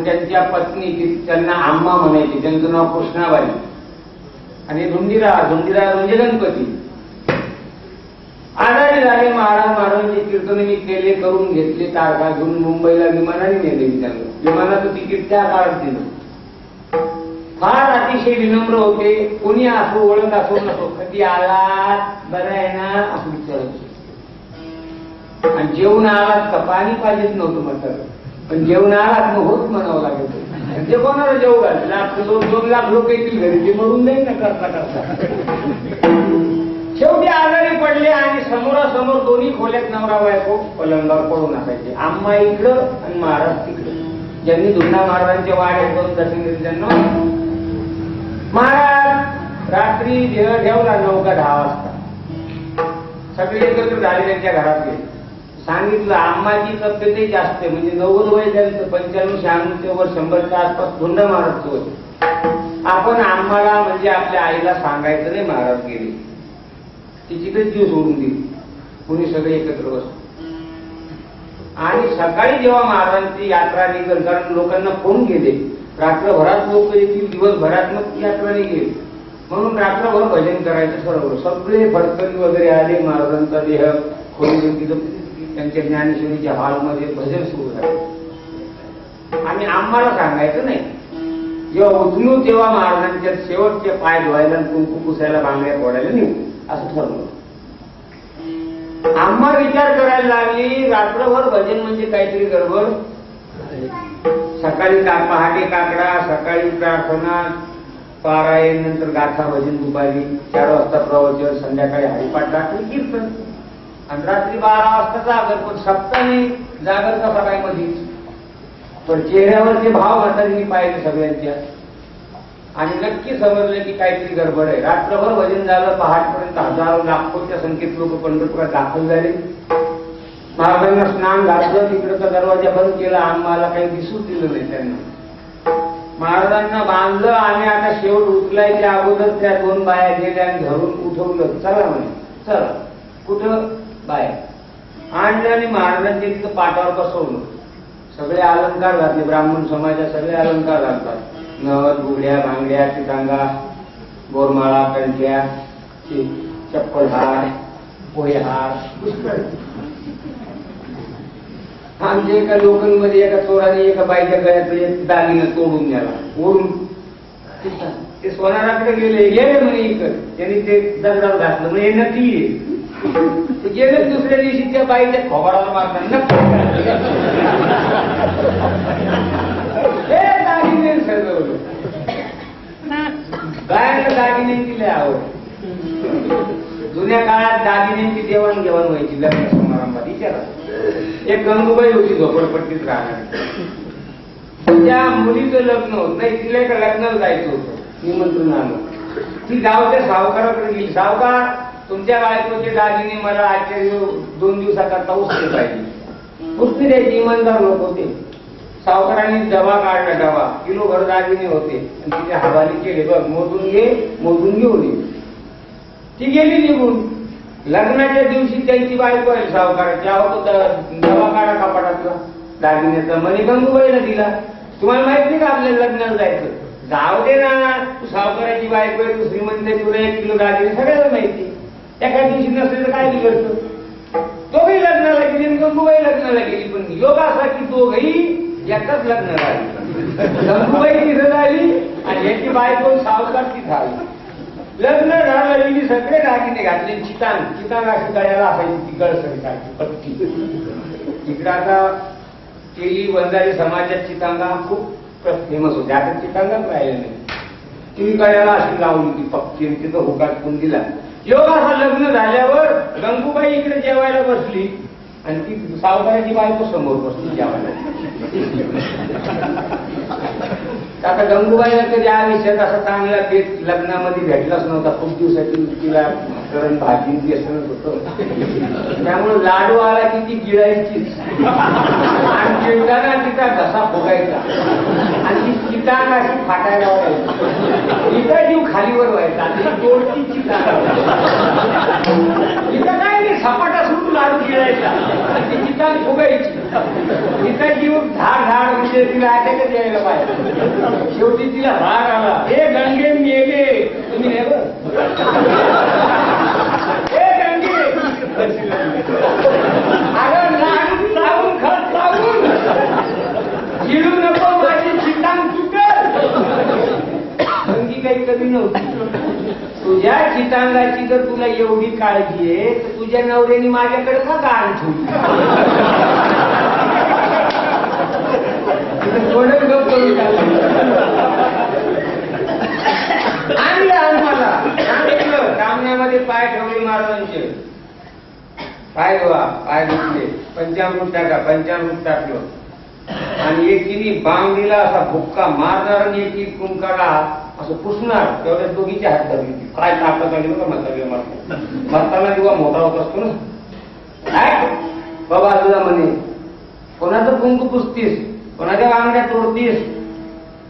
त्यांच्या पत्नी त्यांना आम्मा म्हणायची, त्यांचं नाव कृष्णाबाई. आणि धुंडीराज म्हणजे गणपती. आजारी झाले महाराजांची कीर्तन मी केले, करून घेतले, तारखा घेऊन मुंबईला विमानाने नेले. त्यांना विमानाचं तिकीट त्या काळात दिलं. फार अतिशय विनम्र होते. कोणी असो, ओळख असो नसो, कधी आलात, बरं आहे ना असं विचारायचे. आणि जेवण आलात का, पाणी पाहिजेच नव्हतं म्हणतात, पण जेवण आलात मग होत म्हणावं लागेल. म्हणजे कोणाला जेवू घाल, 2 लाख लोक येतील घरी, ते मरून जाईल ना करता करता. शेवटी आजारी पडले आणि समोरासमोर दोन्ही खोल्यात नवरा बायको पलंगावर पडून असायचे. आम्हा इकडं आणि महाराज तिकडं. ज्यांनी धुंडा महाराजांच्या वाड्यात जाऊन दर्शन घेतले त्यांना महाराज रात्री देह ठेवला 9 का 10 वाजता. सगळे एकत्र झाले त्यांच्या घरातले. सांगितलं आम्हाची तब्येतही जास्त आहे, म्हणजे 90 वय त्यांचं, 95-96 वर 100च्या आसपास धुंडा महाराजचं होतं. आपण आम्हाला म्हणजे आपल्या आईला सांगायचं नाही महाराज गेले. तिचीच जीव सोडून दिली. कुणी सगळे एकत्र बसलो आणि सकाळी जेव्हा महाराजांची यात्रा निघेल, कारण लोकांना फोन गेले, रात्रभरात लोक येतील, दिवसभरात मग यात्रा निघेल, म्हणून रात्रभर भजन करायचं ठरवलं. सगळे फडकरी वगैरे आले. महाराजांचा देह खोली तिथं त्यांच्या ज्ञानेश्वरीच्या हॉलमध्ये भजन सुरू झालं. आणि आम्हाला सांगायचं नाही. जेव्हा उचलू तेव्हा महाराजांच्या शेवटचे पाय धुवायला, कुंकू पुसायला, बांगड्या फोडायला नेऊ असं ठरवलं. आम्हा विचार करायला लागली, रात्रभर भजन म्हणजे काहीतरी गडबड. सकाळी पहाटे काकडा, सकाळी प्रार्थना, पारायण, नंतर गाथा भजन, दुपारी 4 वाजता प्रवचन, संध्याकाळी हरिपाठ, रात्री कीर्तन आणि रात्री 12 वाजता जागर. पण सप्ताही जागर कसा काय मधीच. पण चेहऱ्यावरचे भाव मात्र मी पाहिले सगळ्यांच्या आणि नक्की समजलं की काहीतरी गडबड आहे. रात्रभर भजन झालं. पहाटपर्यंत हजारो लाखोच्या संख्येत लोक पंढरपुरात दाखल झाले. महाराजांना स्नान घातलं, तिकडचा दरवाजा बंद केला. आम्हाला काही दिसूच दिलं नाही त्यांना. महाराजांना बांधलं आणि आता शेवट उचलायच्या अगोदर त्या 2 बाया गेल्या आणि धरून उठवलं. चला म्हणे, चला. कुठं? बाय आणलं आणि महाराजांच्या तिथं पाटावर बसवलं. सगळे अलंकार घातले. ब्राह्मण समाजात सगळे अलंकार घालतात. नथ, बुगड्या, बांगड्या, चिटांगा, बोरमाळा, कंठ्या, चप्पल हार, पोहे हार. आमच्या एका लोकांमध्ये एका चोराने एका बाईच्या गळ्यात एक दागिनं तोडून द्याला. ओढून ते सोनाराकडे गेले म्हणे इकडे. त्यांनी ते दगडात घातलं म्हणजे नकली. ते गेले दुसऱ्या दिवशी त्या बाईच्या खोबाडाला मारताना दागिने सजवलं. बायांना दागिने दिले आवड. जुन्या काळात दागिन्यांची देवाणघेवाण व्हायची लग्न समारंभात. विचारा, एक गंगूबाई होती झोपडपट्टीत राहणारी. त्या मुलीचं लग्न होत नाही, तिला एका लग्नाला जायचं होतं, निमंत्रण आलं. ती गावच्या सावकाराकडे गेली. सावकार, तुमच्या बायकोचे दागिने मला आजच्या 2 दिवसाकरता उसले पाहिजे. उसली द्यायची. इमानदार लोक होते. सावकारांनी डबा काढला. डबा किलोभर दागिने होते आणि तिथे हवाली केले. बघ, मोजून घे, मोजून घेऊन ये. ती गेली निघून. लग्नाच्या दिवशी त्यांची बायको आहे सावकाराची. अहो, डबा काढा कपाटातला दागिन्याचा, म्हणे गंगूबाईला दिला. तुम्हाला माहित नाही का आपल्याला लग्नाला जायचं? जाऊ दे ना, तू सावकाराची बायको आहे, तू श्रीमंत आहे, तुला 1 किलो दागिने सगळ्याला माहिती. एका दिवशी नसले तर काय बिघडतं? दोघही लग्नाला गेली आणि गंगूबाई लग्नाला गेली. पण योग असा की दोघही एकाच लग्न झाली. गंगूबाई तिथं झाली आणि याची बायको सावकार तिथं आली. लग्न झालं, सगळे दागिने घातले. चितांग अशी गळ्याला असायची, ती गळसरीसारखी पट्टी. इकडं आता केली वंजारी समाजात चितांगा खूप फेमस होते. आता चितांगाच राहिले नाही. ती गळ्याला अशी लावली ती पक्की, तिथं होकाट पण दिला. योग असा लग्न झाल्यावर गंगूबाई इकडे जेवायला बसली आणि ती सावकाराची बायको समोर बसली जेवायला. आता गंगूबाईला कधी आयुष्यात असा चांगला बेत लग्नामध्ये भेटलाच नव्हता. खूप दिवसाची तिला करण भाजी व्यसनच होतं. त्यामुळे लाडू आला की ती गिळायचीच आणि गिळताना तिचा घसा फुगायचा आणि ती चितांग अशी फाटायला व्हायची. तिचा जीव खालीवर व्हायचा. तोडची चितांग. तिचा काय नाही, सपाटा सुटून लाडू गिळायचा. ती चितांग फुगायची. तिचा जीव धाड धाड म्हणजे म्हणजे तिला अटॅकच यायला पाहिजे. शेवटी तिला राग आला, हे गंगे मेले तुम्ही नाही बरं, हे गंगे अगं लागून लावून खत लावून चिडू नको, माझी चितांग चुकल. गंगी काही कमी नव्हती. तुझ्या चितांगाची जर तुला एवढी काळजी आहे तर तुझ्या नवऱ्याने माझ्याकडे का गाण ठेवली? आणलं मला सांगितलं, सामन्यामध्ये पाय ठेवले महाराजांचे, पाय धुवा, पाय धुतले, पंचामृत टाका, पंचामृत टाकलं आणि एकीने बांग दिला असा भुक्का मारणार आणि एकी कुंकाला असं पुसणार. तेवढ्या दोघीच्या हात धरली. काय ताकद आली बघा म्हातारी मारताना जेव्हा मोठा होत असतो ना, काय बाबा तुला म्हणे कोणाचं कुंकू पुसतीस, कोणाच्या बांगड्या तोडतीस.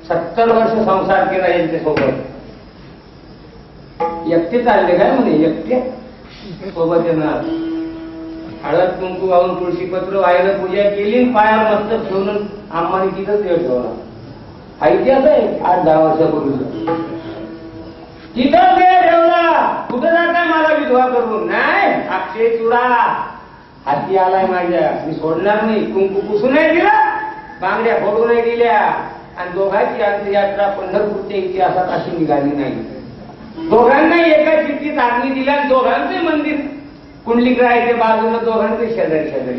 70 वर्ष संसार केला यांच्यासोबत, एकटे चालले काय म्हणे, एकटे सोबत येणार. हळद कुंकू वाहून तुळशीपत्र वाहिलं, पूजा केली, पायावर मस्तक ठेवून आम्हाला तिथंच वेळ ठेवला. हा इतिहास आहे 8-10 वर्षापूर्वीचा. तिथं वेळ ठेवला. कुठं जाता मला विधवा करून? नाही, अक्षय चुडा हाती आलाय माझ्या, मी सोडणार नाही. कुंकू पुसू नाही दिला, बांगड्या फोडू नाही दिल्या आणि दोघांची अंत्ययात्रा पंढरपूरच्या इतिहासात अशी निघाली नाही. दोघांना एका चिठ्ठीत आग्नी दिल्या, दोघांचे मंदिर कुंडलिकरायचे बाजूला, दोघांचे शेजारी शेजारी.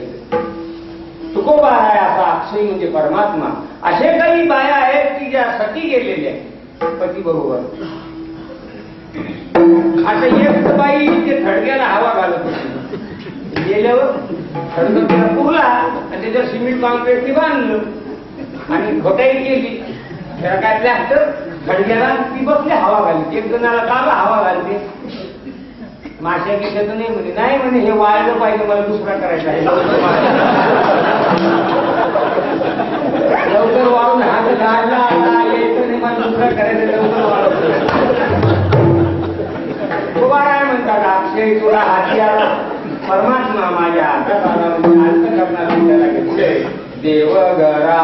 तुकोबा आहे असा अक्षय म्हणजे परमात्मा. असे काही बाया आहेत की ज्या सती गेलेल्या पती बरोबर. आता एक बाई ते थडग्याला हवा घालत होती, गेल्यावर थडग तिला पुरला आणि त्याच्यावर सिमेंट कॉन्क्रीटने बांधलं आणि घोटाई केली. त्याला काय प्लॅस्टर थडग्याला ती बसली हवा घालली. एक जणाला का हवा घालते, माश्या किशात नाही म्हणे. नाही म्हणे, हे वाळलं पाहिजे, मला दुसरा करायचा आहे. लवकर वाळून हात गाडला यायचं नाही, मला दुसरा करायचं, लवकर वाळव. काय म्हणतात, अक्षय तुला हाती आला, परमात्मा माझ्या हातात आला म्हणजे अंत करणार त्याला घेतले. देवगरा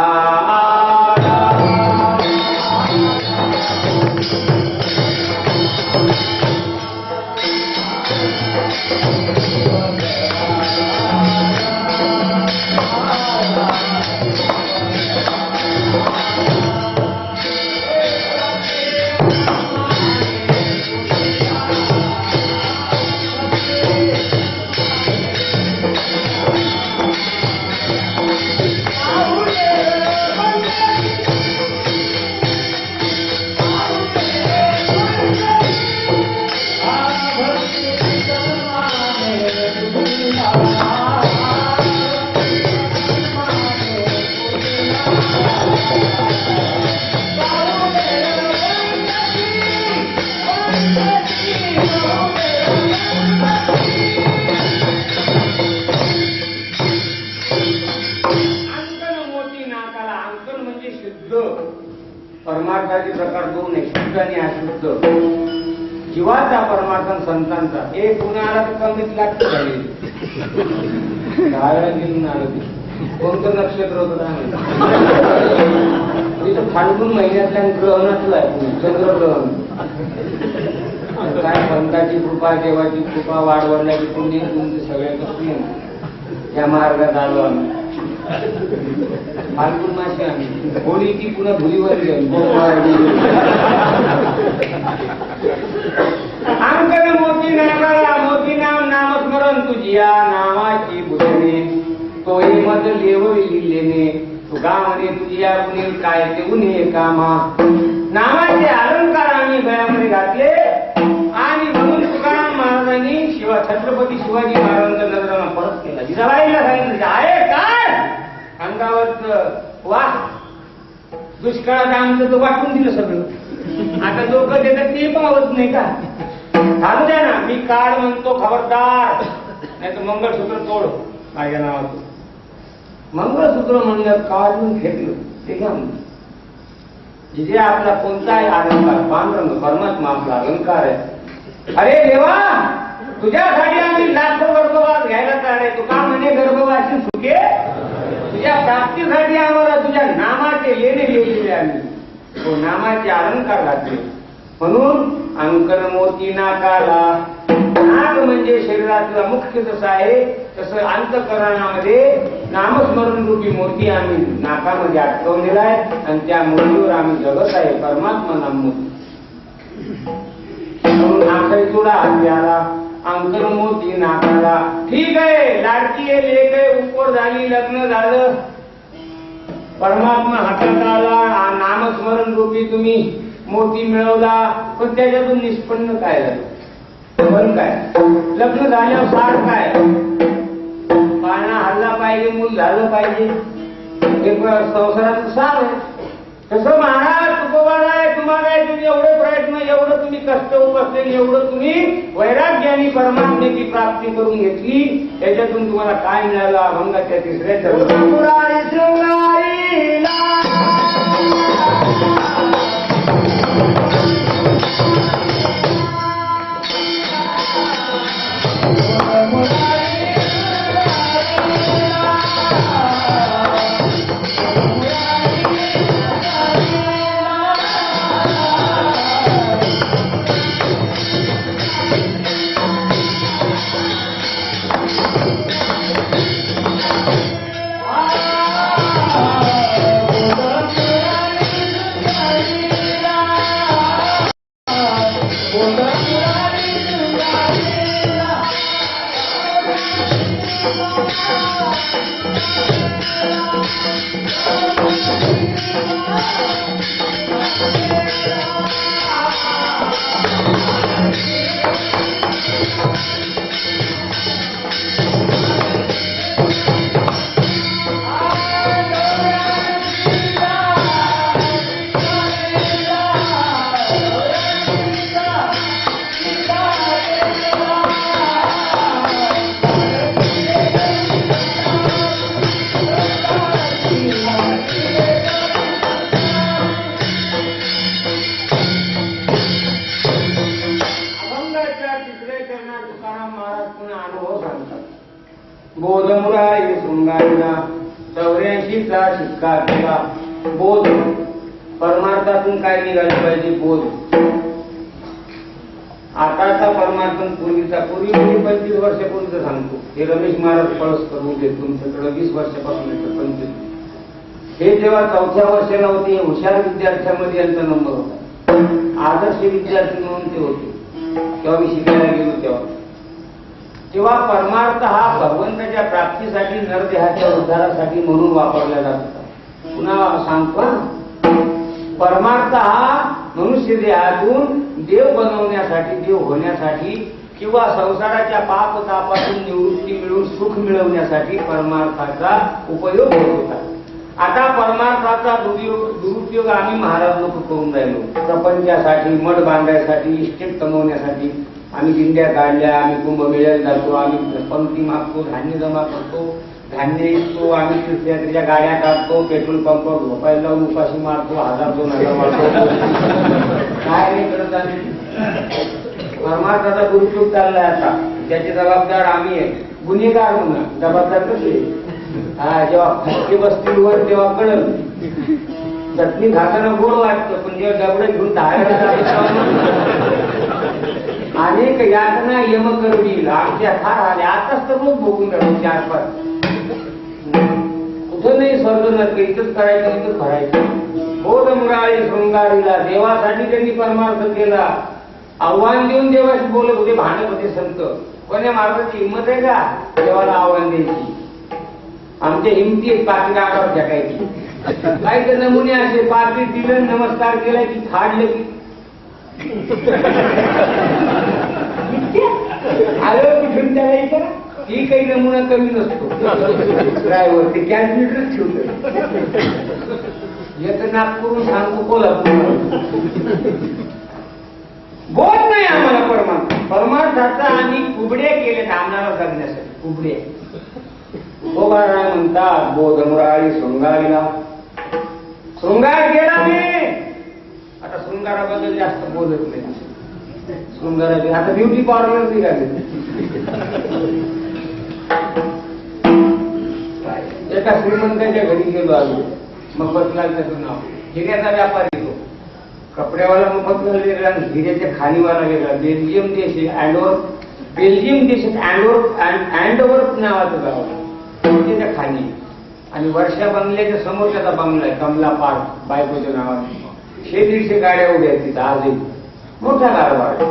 परमार्थाचे प्रकार दोन आहे, शुद्ध आणि अशुद्ध. जीवाचा परमार्थ संतांचा. एक कुणाला कमीच लागत झाले गायला घेऊन आलं. कोणतं नक्षत्र होतं तिथं खांडून महिन्यातल्या ग्रहणातलं आहे, चंद्रग्रहण. काय संतांची कृपा, देवाची कृपा, वाढवण्याची पुण्य तुमचे सगळ्यांचं या मार्गात आलो आम्ही. फाल्गुन मासे आम्ही होळीची पुन्हा धुलीवर अंकन मोती नाकाला मोती नाम नामस्मरण तुझ्या नावाची बुधणे तोही मत लेवलेने तुगा म्हणे तुझ्या गुणे काय ते उन्हे कामा. नावाचे अलंकार आम्ही गळ्यामध्ये घातले आणि म्हणून तुकाराम महाराजांनी छत्रपती शिवाजी महाराजांचा नजराला परत केला. जिजाबाईला सांगितलं आहे काय अंगावर वा दुष्काळात आमचं तर वाटून दिलं सगळं. आता लोक देतात ते पावत नाही का, चालू द्या ना. मी काढ म्हणतो खबरदार, नाही तर मंगळसूत्र तोड माझ्या नावाचं. मंगळसूत्र म्हणलं काढून घेतलं ते घ्या. जिथे आपला कोणताही अलंकार पांडुरंग परमात्मा आपला अलंकार आहे. अरे देवा तुझ्यासाठी आम्ही लाखो गर्भवास घ्यायला तयार आहे. तू का म्हणे गर्भवासी सुखे तुझ्या प्राप्तीसाठी आम्हाला तुझ्या नामाची नामाचे लेणे गेलेले आम्ही, तो नामाचे अलंकार घातले. म्हणून अंकर मोती नाकाला, नाक म्हणजे शरीरातला मुख्य जसं आहे तसं अंतःकरणामध्ये नामस्मरण रूपी मोती आम्ही नाकामध्ये अटकवलेला आहे आणि त्या मोतीवर आम्ही जगत आहे परमात्मा नाममूर्ती. म्हणून नाकाई तुडा हात्याला, अंकर मोती नाकाला. ठीक आहे, लाडकी आहे, लेक आहे, उपर झाली, लग्न झालं, परमात्मा हातात आला, नामस्मरण रूपी तुम्ही मोती मिळवला, पण त्याच्यातून निष्पन्न काय झालं? पण काय लग्न झाल्यावर सार काय? पाळणा हल्ला पाहिजे, मूल झालं पाहिजे, हे संसाराचं सार आहे. तसं महाराज तुकोबाला आहे, तुम्हाला आहे, तुम्ही एवढे प्रयत्न, एवढं तुम्ही कष्ट उपसले, एवढं तुम्ही वैराग्याने परमात्म्याची प्राप्ती करून घेतली, त्याच्यातून तुम्हाला काय मिळालं? अभंगाच्या तिसऱ्या बोधमुरारी शृंगारीला 84चा शिक्का केला. बोध परमार्थातून काय निघाले पाहिजे? बोध. आताचा परमार्थन पूर्वीचा, पूर्वी 25 वर्षापूर्वीच सांगतो. हे रमेश महाराज पळस करून देत तुमच्याकडे 20 वर्षापासून 25. हे जेव्हा 4थ्या वर्षाला होते, हुशार विद्यार्थ्यामध्ये यांचा नंबर होता. आदर्श विद्यार्थी म्हणून ते होते. तेव्हा मी शिकायला गेलो तेव्हा परमार्थ हा भगवंताच्या प्राप्तीसाठी, नरदेहाच्या उद्धारासाठी म्हणून वापरला जात होता. पुन्हा सांगतो, परमार्थ हा मनुष्य देहातून देव बनवण्यासाठी, देव होण्यासाठी किंवा संसाराच्या पाप तापातून निवृत्ती मिळवून सुख मिळवण्यासाठी परमार्थाचा उपयोग होत होता. आता परमार्थाचा दुरुपयोग आम्ही महाराज लोक करून राहिलो. प्रपंचासाठी, मठ बांधायसाठी, इस्टेट कमवण्यासाठी आम्ही दिंड्या काढल्या, आम्ही कुंभमेळ्याला जातो, आम्ही पंक्ती मागतो, धान्य जमा करतो, धान्य विकतो, आम्ही तीर्थयात्रेच्या गाड्या काढतो, पेट्रोल पंपावर झोपायला लावून उपाशी मारतो, 1000-2000 मारतो. काय नाही करत आम्ही. परमार्थाचा दुरुपयोग चाललाय आता. त्याची जबाबदार आम्ही आहे. गुन्हेगार म्हणा, जबाबदार कसे? हा, जेव्हा फटके बसतील वर तेव्हा कळल. चटणी खाताना गोड वाटतं, पण जेव्हा डबडे घेऊन धारायला अनेक यातना यम करतील आमच्या फार आल्या. आताच तर रोज भोगून राहतो 4-5. कुठं नाही स्वर्ग नरक, इथंच करायचं, इथंच भरायचं. बोध मुरारी शृंगारीला, देवासाठी त्यांनी परमार्थ केला. आव्हान देऊन देवाशी बोलत होते, भांडत होते संत. पण या मार्गाची हिंमत आहे का देवाला आव्हान द्यायची? आमच्या हिमती पाकिट आगावर टाकायची. काही तर नमुने असे, पाकिट दिलं, नमस्कार केला की फाडलं की आलं कुठून त्याला. ही काही नमुना कमी नसतो. ड्रायव्हर ते कॅल्क्युलेटर ठेवलं. याचं नागपूरून सांगतो कोल्हापूर. बोध नाही आम्हाला परमार्थाचा. आम्ही कुबडे केले आम्हाला जगण्यासाठी. कुबडे गोबाराय म्हणतात, बोधमुरारी शृंगारीला. शृंगार केला मी. आता शृंगाराबद्दल जास्त बोलत नाही. शृंगाराचे आता ब्युटी पार्लर निघाले. एका श्रीमंताच्या घरी गेलो आम्ही. मफतलाल त्याचं नाव. हिऱ्याचा व्यापार येतो, कपड्यावाला मफतलाल वेगळा, हिऱ्याच्या खाणीवाला वेगळा. बेल्जियम देश बेल्जियम देशात अँडोवर नावाचं गाव त्याच्या खाणी. आणि वर्षा बंगल्याच्या समोर त्याचा बंगला आहे, कमला पार्क बायकोच्या नावाने. 100-150 गाड्या उभ्या आहेत तिथं आजही. मोठा कारभार.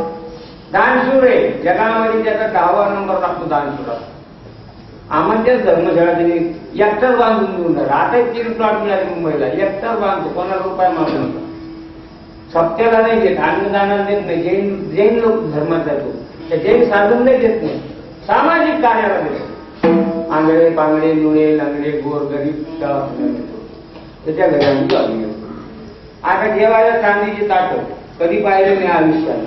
दानशूर आहे, जगामध्ये त्याचा 10वा नंबर लागतो दानशूरात. आम्हाला धर्मशाळा त्यांनी एकटाच बांधून देऊन झाला. आता 3 प्लॉट मिळाले मुंबईला, एकटाच बांधतो, कोणाला रुपये मागू नका. सप्त्याला नाही देत, अन्नदानाला देत नाही. जैन लोक धर्मात जातो, त्या जैन साधन नाही देत नाही, सामाजिक कार्याला देतो. आंगडे पांगडे नुळे लंगडे गोर गरीब त्याच्या घरी आम्ही जाऊन. आता जेवायला चांदीचे ताट कधी पाहिले नाही आयुष्यात.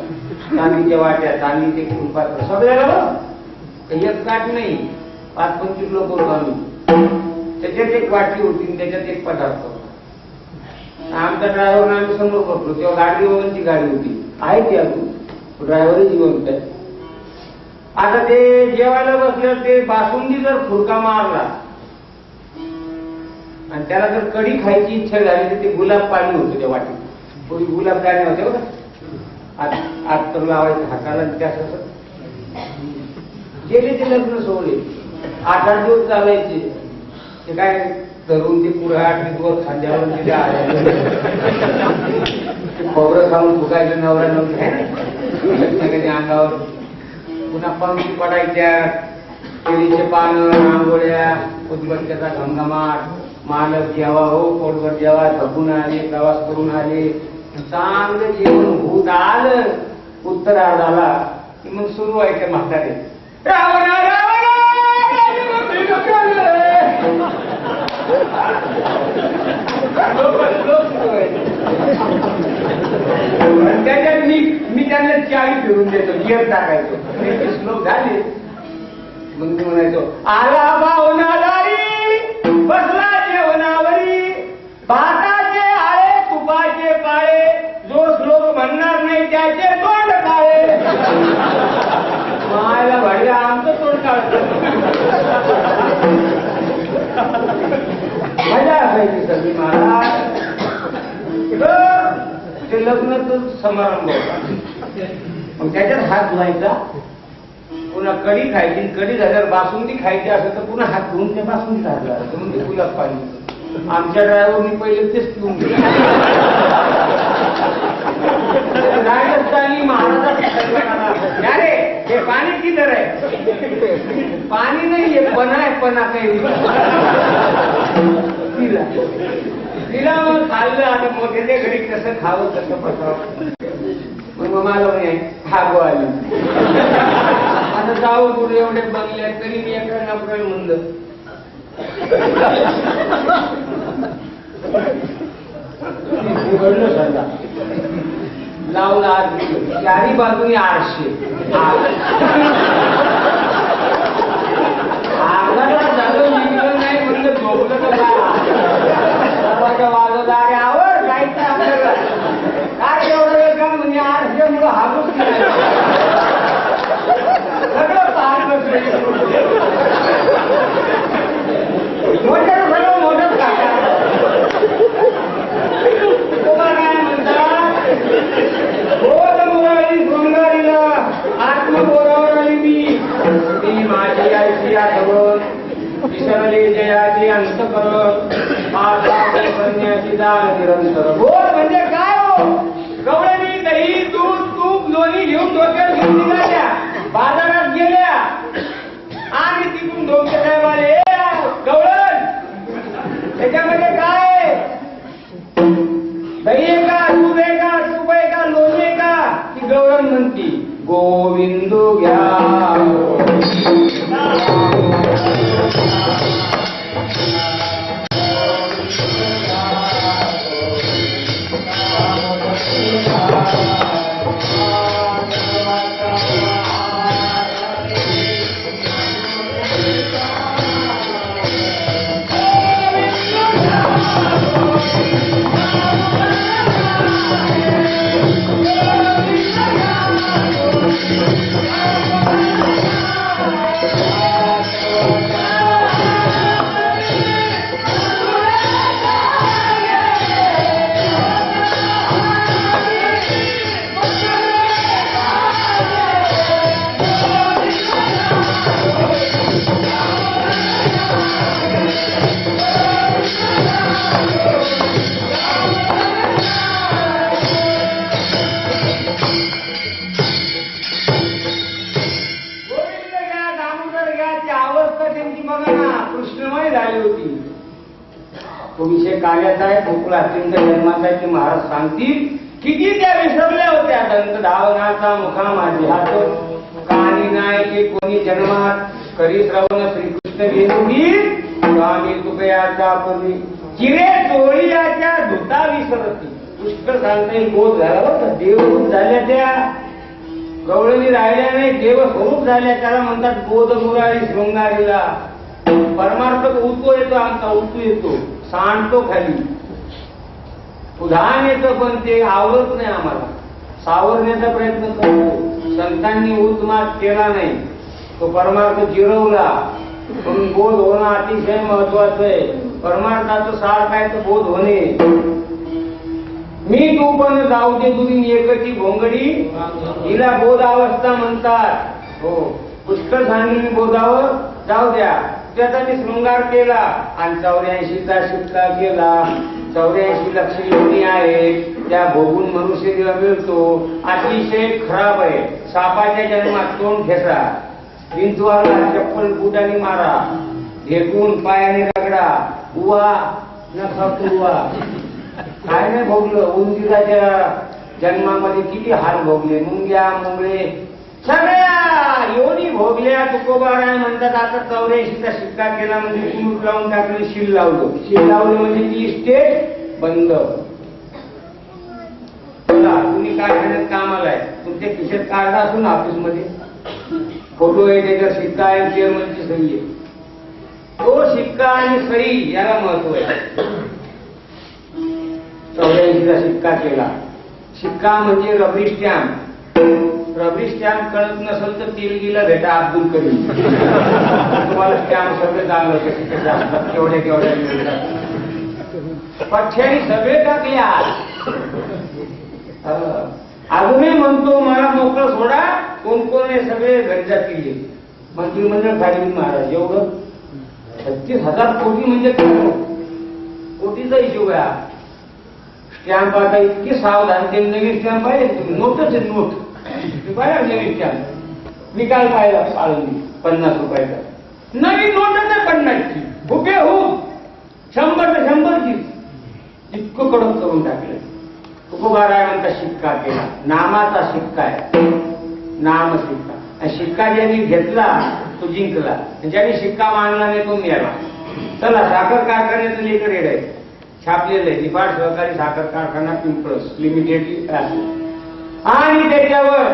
चांदीच्या वाट्या, चांदीचे फुलपात्र सगळ्याला बघ, एक ताट नाही, 5-25 लोक होतो आम्ही. त्याच्यात एक वाटी होती, त्याच्यात एक पदार्थ होता. आमचा ड्रायव्हर आम्ही समोर बसलो, तेव्हा गाडी वगैरेची गाडी होती, आहे ती अजून, ड्रायव्हरही जिवंत आहे. आता ते जेवायला बसलं, ते बासुंदी जर फुरका मारला आणि त्याला जर कढी खायची इच्छा झाली तर ते गुलाब पाणी होतं त्या वाटीत. पूर्वी गुलाब दाणे होते बघा, आज तर लावायचं हाताला. त्यास गेले ते लग्न सोहळे 8-8 दिवस चालायचे. ते काय धरून ते पुढे 8 दिवस खांद्यावर खोबरं खाऊन फुकायचं नवरा नव्हते अंगावर. पुन्हा पंक्ती पडायच्या, केळीचे पानं, आंघोळ्या, उदबत्त्याचा घमघमाट. मालक जेवा हो, पोटभर जेवा, थकून आले, प्रवास करून आले, चांगलं जेवण होत आलं, उत्तरार्ध आला की मग सुरू व्हायचे म्हातारे, रावणा रावणा त्याच्यात मी त्यांना चावी फिरून देतो, गिअर टाकायचो. ते श्लोक झाले मग मी म्हणायचो, आला भावनादारी बसला जेवणावरी, भाताचे आळे तुपाचे पाळे, जो श्लोक म्हणणार नाही त्याचे तोंड काळे. मायला भाडे आमचं तोंड काढत. मजा असायची सगळी. महाराज ते लग्नाचं समारंभ होता, मग त्याच्यात हात धुवायचा, पुन्हा कढी खायची. कढी झाल्यावर बासुंदी खायची असेल तर पुन्हा हात धुवून त्या बासुंदी हात घालायचं, म्हणजे गुलाब पाणी. आमच्या ड्रायव्हरनी पहिले तेच पिऊन गेले. राजस्थानी महाराजांनी अरे हे पाणी किधर आहे, पाणी नाही हे पणा आहे, पणा काही तिला मग खाल्लं. आता मोठ्याच्या घरी कसं खावं कसं बसावं, मग मला म्हणे हा गो आली. आता जाऊ पुढे एवढे बंगले तरी मी एका नपराला म्हणलं उघडलं सध्या लावला आज चारी बाजूनी 800 झालं निघलं नाही म्हणलं झोपलं तर काय वाजवदारे आवड जायचं आपल्याला काय एवढं वेळ का म्हणजे 800 मुलं हागूच नाही सगळं पाहणं मोठं सगळं मोठंच काय म्हणतात बोध मुरारी शृंगारीला आत्मबोधावर आली मी माझी आयशी आठवण विसरले जयाची अंत करत करण्याची दान निरंतर. बोध म्हणजे काय हो, गवळणी दही दूध तूप लोणी घेऊन डोक्यात घेऊन निघाल्या, बाजारात गेल्या आणि तिथून डोके साहेब आले गवळण त्याच्यामध्ये काय दही आहे का, दूध आहे का, तूप आहे का, लोणी आहे का, ती गवळण म्हणती गोविंदू घ्या. कार्याचा आहे, गोकुळ अत्यंत जन्माचा आहे, की महाराज सांगतील किती त्या विसरल्या होत्या. दंत धावनाचा मुखा माझे हात, कहाणी नाही की कोणी जन्मात करी श्रवण श्रीकृष्ण घेतली स्वामी तुकयाचा पूर्वी चिरे चोळीच्या धुता विसरती. पुष्कळ सांगता येईल बोध झाला बघा, देवरूप झाल्या त्या गवळणी राहिल्या नाही, देव स्वरूप झाल्या, त्याला म्हणतात बोध मुरारी शृंगारीला. परमार्थ उतू येतो, आमचा उतू येतो, सांडतो खाली, उधाण येतं, पण ते आवडत नाही आम्हाला. सावरण्याचा प्रयत्न करतो. संतांनी उतमात केला नाही, तो परमार्थ जिरवला. म्हणून बोध होणं अतिशय महत्वाचं आहे. परमार्थाचं सार काय तर बोध होणे. मी तू पण जाऊ दे तुम्ही एकटी भोंगडी, हिला बोध अवस्था म्हणतात. हो, पुष्कळ सांगितली बोधावर जाऊ द्या. त्याचा मी शृंगार केला आणि 84चा शिक्का केला. 84 लक्ष योनी आहे, त्या भोगून मनुष्य मिळतो. अतिशय खराब आहे. सापाच्या जन्मात तोंड ठेसा, विंचवाला चप्पल बुटाने मारा, ढेकून पायाने रगडा, उवा नखा कुवा. काय नाही भोगलं. उंदीराच्या जन्मामध्ये किती हाल भोगले, मुंग्या मुंगळे सगळ्या योनी भोगल्या. तुकोबाराय म्हणतात आता 84चा शिक्का केला म्हणजे कुलूप लावून टाकलं, शील लावलं. शील लावलं म्हणजे ती इस्टेट बंद. तुम्ही कारखान्यात कामाला आहे, तुमच्या खिशात कार्ड असून ऑफिसमध्ये फोटो आहे, त्याच्यावर शिक्का आहे, चेअरमनची सही आहे. तो शिक्का आणि सही याला महत्व आहे. 84चा शिक्का केला. शिक्का म्हणजे रबरी स्टॅम्प. रबरी स्टॅम्प कळत नसेल तर तेलगीला भेटा, अब्दुल करीम तुम्हाला स्टॅम्प सगळे चांगलं कसे असतात, केवढ्या केवढ्या मिळतात. पक्षाने सगळे टाकल्या. अजूनही म्हणतो मला मोकळं सोडा, कोण कोण हे सगळे घरी जातील. मंत्रिमंडळ खाली महाराज एवढं 36,000 कोटी म्हणजे कोटीचा हिशोब आहे. स्टॅम्प आता इतकी सावधान. ते नवीन स्टॅम्प आहे, तुम्ही नोटच आहे, नोट पाहिला नवीन स्टॅम्प. मी काल पाहिला आळंदी 50 रुपयाचा नवीन नोटच आहे, 50ची हुबेहूब 100 ते 100ची. इतकं कडक करून टाकलं. तुकोबारायांचा शिक्का केला. नामाचा शिक्का आहे, नाम शिक्का. शिक्का ज्यांनी घेतला तो जिंकला, ज्यांनी शिक्का मानला नाही तो मिळाला. चला, साखर कारखान्याचं लेकर रेड आहे, छापलेलं आहे, निफाड सहकारी साखर कारखाना पिंपळस लिमिटेड आणि त्याच्यावर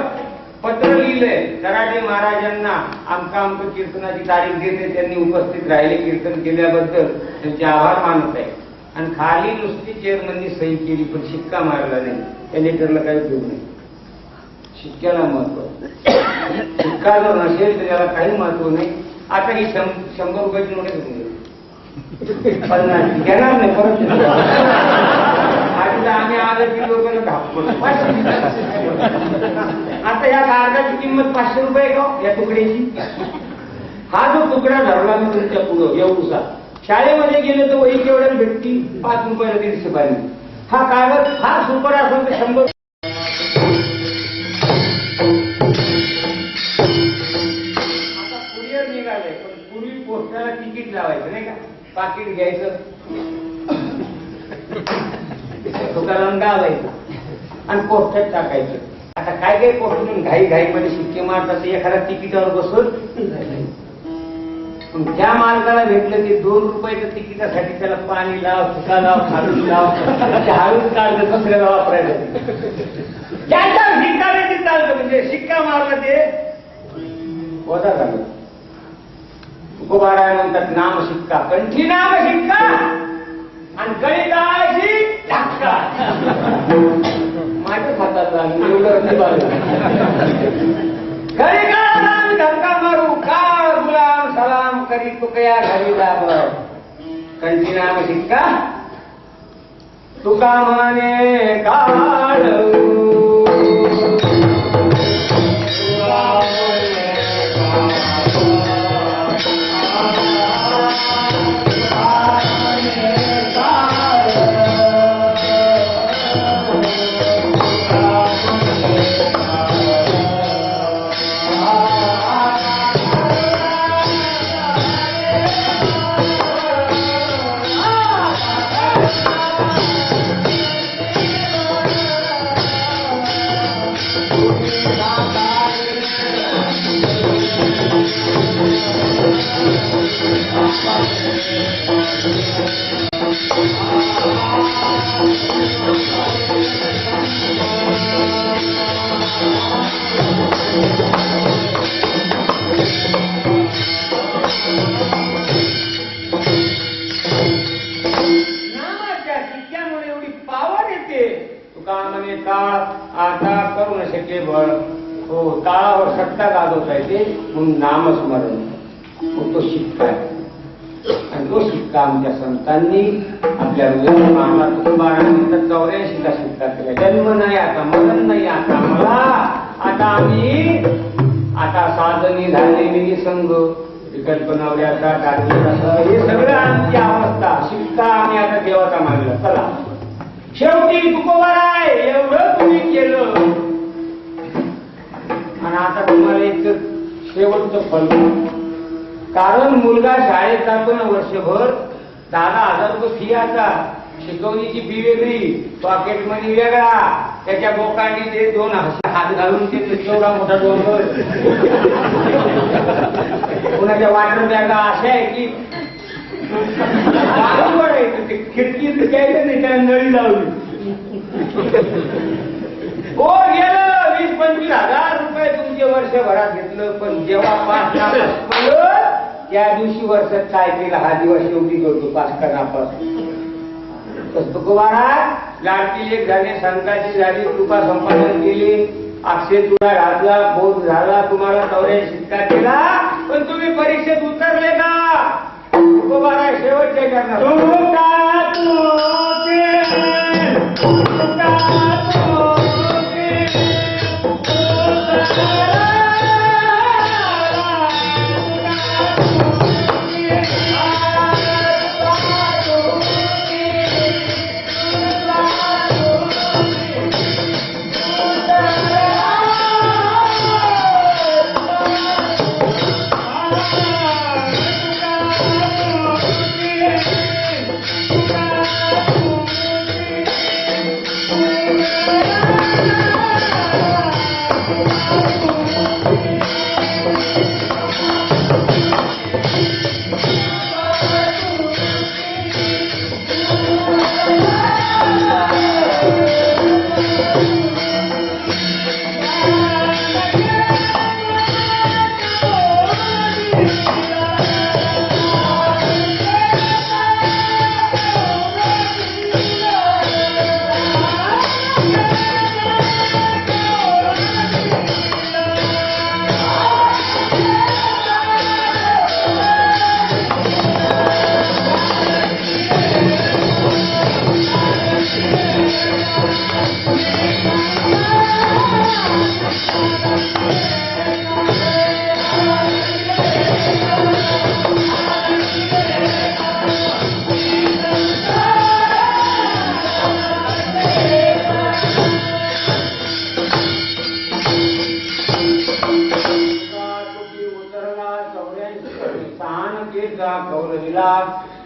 पत्र लिहिलंय. तराटे महाराजांना आमका आमक कीर्तनाची तारीख देते, त्यांनी उपस्थित राहिले, कीर्तन केल्याबद्दल त्यांचे आभार मानत आहे. आणि खाली नुसती चेअरमननी सही केली, पण शिक्का मारला नाही. त्या लेटरला काही उपयोग नाही. शिक्क्याला महत्व. शिक्का जर नसेल तर त्याला काही महत्व नाही. आता ही 100 रुपयाची नोट आहे, 50 घेणार नाही परत. आम्ही आलं की लोकांना घापतो. आता या कागदाची किंमत 500 रुपये का या तुकड्याची? हा जो तुकडा धरला मी तुमच्या पुढं एवढूसा, शाळेमध्ये गेले तर वही केवढ्याला भेटती? 5 रुपयाला 150 पाहिजे. हा कागद हा सुपर असेल तर 100. आता कुरिअर निघाले, पण पूर्वी पोस्टाला तिकीट लावायचं नाही का, पाकिट घ्यायचं, दुकानात गावायचं आणि पोस्टात टाकायचं. आता काय काय पोस्टून घाई घाईमध्ये शिक्के मारतात, एखाद्या तिकिटावर बसून. ज्या मार्गाला भेटलं ते 2 रुपयाच्या तिकिटासाठी त्याला पाणी लाव, चुका लाव, हळूच लाव, हळूच काढलं, दुसऱ्याला वापरायचं. ज्याच्या शिक्का नाही ते चालतं, म्हणजे शिक्का मारला ते वजा झालं. तुकोबाराय म्हणतात नाम शिक्का, कंठी नाम शिक्का आणि गणिताची धक्का. माझ्याच हातात लागली एवढं गणिताला धक्का मारू का गुलाम सलाम करी तुकया घरी दाब. कंठी नाम शिक्का तुका म्हणे काढ. तुका म्हणे काळ आता करू न शके बळ. हो, ताळावर सत्ता गाजवता येते म्हणून नामस्मरण. मग तो शिक्का आहे आणि तो शिक्का आमच्या संतांनी आपल्या महात्मा तुकोबारांनी तर 84चा शिक्का केला. जन्म नाही आता, मरण नाही आता, मला आता आम्ही आता साधनी झालेली संघ विकल्पनावल्याचा कार्याचा हे सगळं आमची अवस्था. शिक्का आम्ही आता देवाचा मागला. चला शेवटी तुकोबाराय एवढं तुम्ही केलं आणि आता तुम्हाला एक शेवटचं फल. कारण मुलगा शाळेत जातो ना वर्षभर, 10,000 रुपये फी आता, शिकवणीची फी वेगळी, पॉकेट मनी वेगळा, त्याच्या बोकांनी ते 2 हात घालून ते तेवढा मोठा डोंगर, कुणाच्या वाटर बॅगा अशा आहे की ते खिडकीत घ्यायचं नाही, त्याला नळी लावली. हो गेलं 20-25,000 रुपये तुमचे वर्षभरात घेतलं. पण जेव्हा 5 नापास त्या दिवशी वर्षात काय केलं हा दिवस शेवटी करतो 5 का नापास. तुकोबारा लाडकी लेक झाले, संताची झाली, तुका संपादन केली, अक्षय तुला घातला, बोध झाला, तुम्हाला 84 शिक्का केला. पण तुम्ही परीक्षेत उतरले का? तुकोबारा शेवटचे करणार.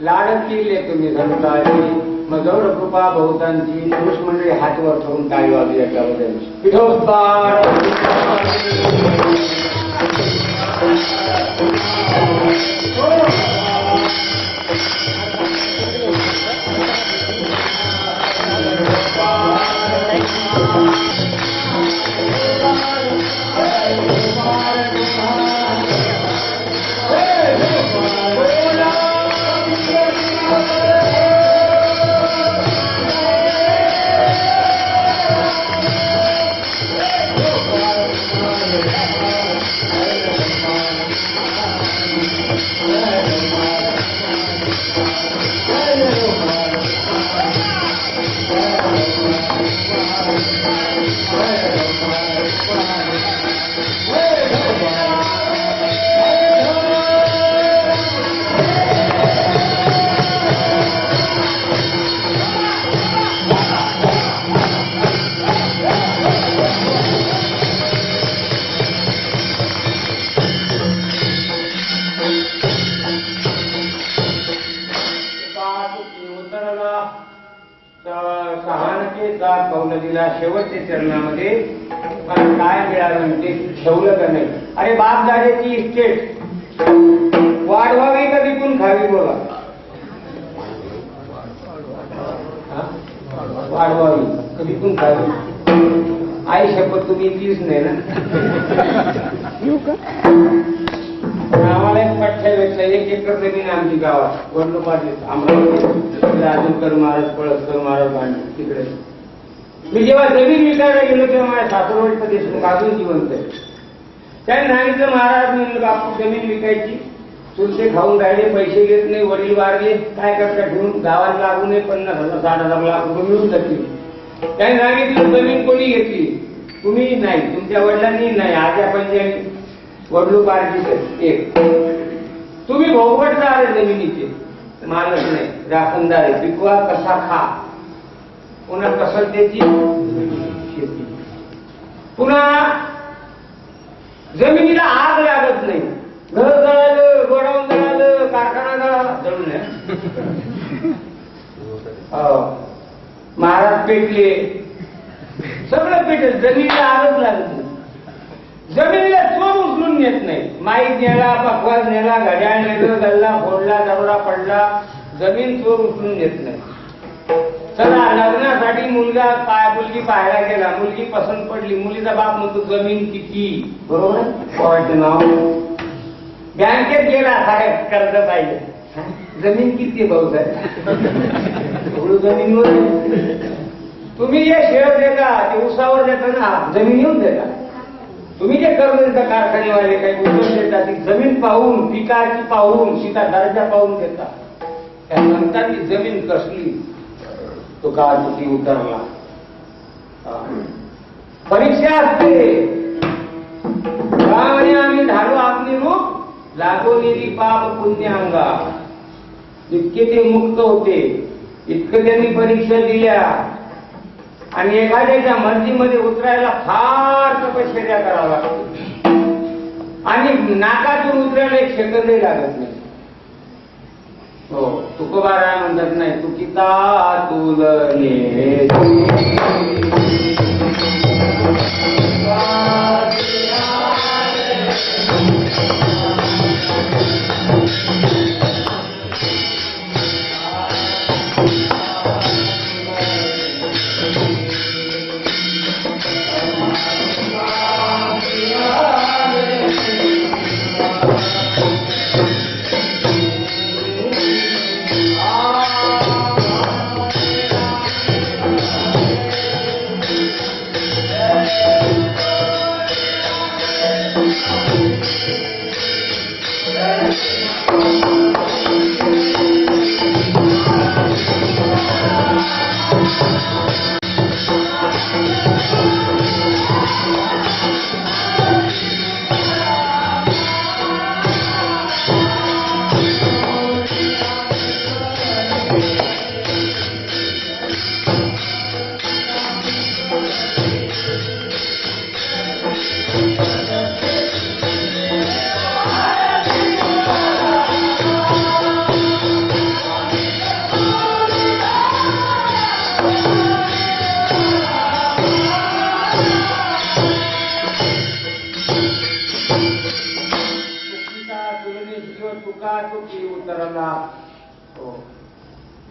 लाडकी लेक तुम्ही संताची मजौर कृपा बहुतांची. पुरुष मंडळी हात वर ठेवून टाळी वाजली याच्याबद्दल. पिठोस्तार कौलजीला शेवटच्या चरणामध्ये काय मिळालं ते ठेवलं का नाही. अरे बापदाद्याची इस्टेट वाढवावी का विकून खावी? बोला. वाढवावी का विकून खावी? आई शपथ तुम्ही तीच नाही ना. आम्हाला एक पठ्ठ्या भेटला 1 एकर जमीन आमची गावात वडलोपाट अमरावती. राजूकर महाराज, पळसकर महाराज तिकडे मी जेव्हा जमीन विकायला गेलो तेव्हा माझ्या सासरवडीचा देशमुख अजून जिवंत आहे. त्याने सांगितलं महाराज म्हणलं बापू जमीन विकायची, चुलते खाऊन राहिले, पैसे घेत नाही, वडील वारले, काय करता घेऊन गावाला लागू नये, 50,000 60,000 लाख रुपये मिळून जातील. त्याने सांगितलं जमीन कोणी घेतली? तुम्ही नाही, तुमच्या वडिलांनी नाही, आज्या पंजांनी, वडलू पार्टी एक. तुम्ही भोगवटदार आहे जमिनीचे, मालक नाही, राखणदार आहे. पिकवा कसा खा, पुन्हा कसं त्याची शेती. पुन्हा जमिनीला आग लागत नाही. घर जळालं, गोडाऊन जळालं, कारखाना जळून महाराज पेटले, सगळं पेटेल, जमिनीला आगच लागत नाही. जमिनीला चोर उचलून नेत नाही. माईक नेला, पखवाज नेला, घड्याळ नेलं, गल्ला फोडला, दरोडा पडला, जमीन चोर उचलून नेत नाही. चला लग्नासाठी मुलगी पाहायला गेला, मुलगी पसंत पडली, मुलीचा बाप म्हणतो जमीन किती, बरोबर पोराचं नाव. बँकेत गेला, साहेब कर्ज पाहिजे, जमीन किती भाऊसाहेब, जमीनवर तुम्ही जे शेअर देता ते उसावर देता ना, जमीन येऊन देता. तुम्ही जे कर्ज देता कारखानेवाले काही उचल देता, ती जमीन पाहून, पिकाची पाहून, सीता दर्जा पाहून देता. त्यानंतर ती जमीन कसली, तो काळ किती उतरला. परीक्षा असते, आम्ही धारू आपली रूप लागोलेली पाप पुण्य अंगा. इतके ते मुक्त होते, इतकं त्यांनी परीक्षा दिल्या. आणि एखाद्याच्या मर्जीमध्ये उतरायला फार तपश्चर्या करावं लागते, आणि नाकातून उतरायला एक सेकंदही लागत नाही. हो, तुकोबाराय म्हणतात नाही, तुकिता तुलने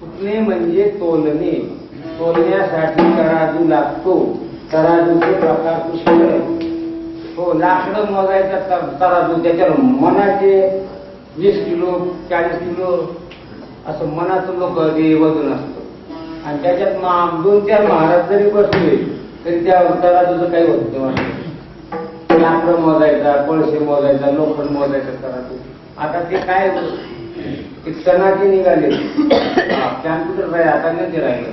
तुटणे म्हणजे तोलणे. तोलण्यासाठी तराजू लागतो. तराजूचे प्रकार पुष्कळ. हो, लाकडं मोजायचा तराजू, त्याच्यावर मनाचे 20 किलो 40 किलो असं मनाचं लोक ते वजन असतं. आणि त्याच्यात 2-4 महाराज जरी बसले तरी त्या तराजूचं काही होत नाही. लाकडं मोजायचा, पळसे मोजायचा, लोखंड मोजायचा तराजू. आता ते काय क्षणाचे निघाले, कॅम्प्युटर आता नाही राहिलं.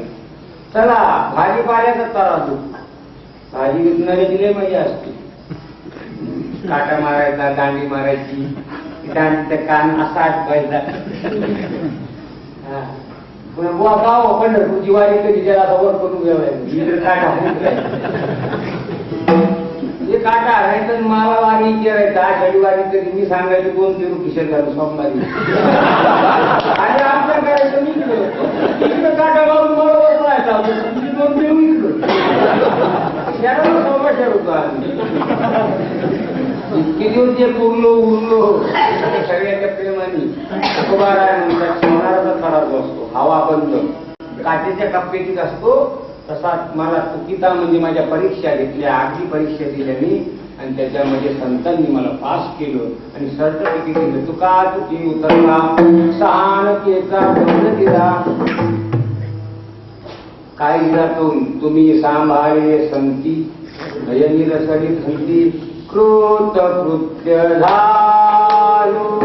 चला भाजीपाल्याचा तराजू. भाजी विकणाऱ्याची लय मजा असते. काटा मारायचा, दांडी मारायची, दांडीचा कान असा आटवायचा. पुन्हा बुवा गाव पंढरपूरची वारी कधी त्याला आता वर करून घ्यावायचं, काटा हे काटा आणायचं, मला वारी विचारायचं आषाढी वारी कधी, मी सांगायचं 2 पेरू किशोर झालं सोमवारी. आणि आमच्या करायचं मी इकडे काटा लावून मला वर पळायचा होता, 2 पेरू इकडं त्याला समस्या होतो. इतके दिवस जे उरलो सगळ्याच्या प्रेमाने. तुकोबाराय म्हणतात सोनाराचा तराजू असतो, हवा बंद, काचेच्या कप्पेटीत असतो. तसा मला तुकिता म्हणजे माझ्या परीक्षा घेतल्या, आधी परीक्षा दिल्या मी, आणि त्याच्यामध्ये संतांनी मला पास केलं आणि सर्टिफिकेट दिलं. तुका तुकी उतरला सहानकेचा बंद दिला. काय जातून तुम्ही सांभाळे संती नयनी रसडी संती कृत कृत्य झालो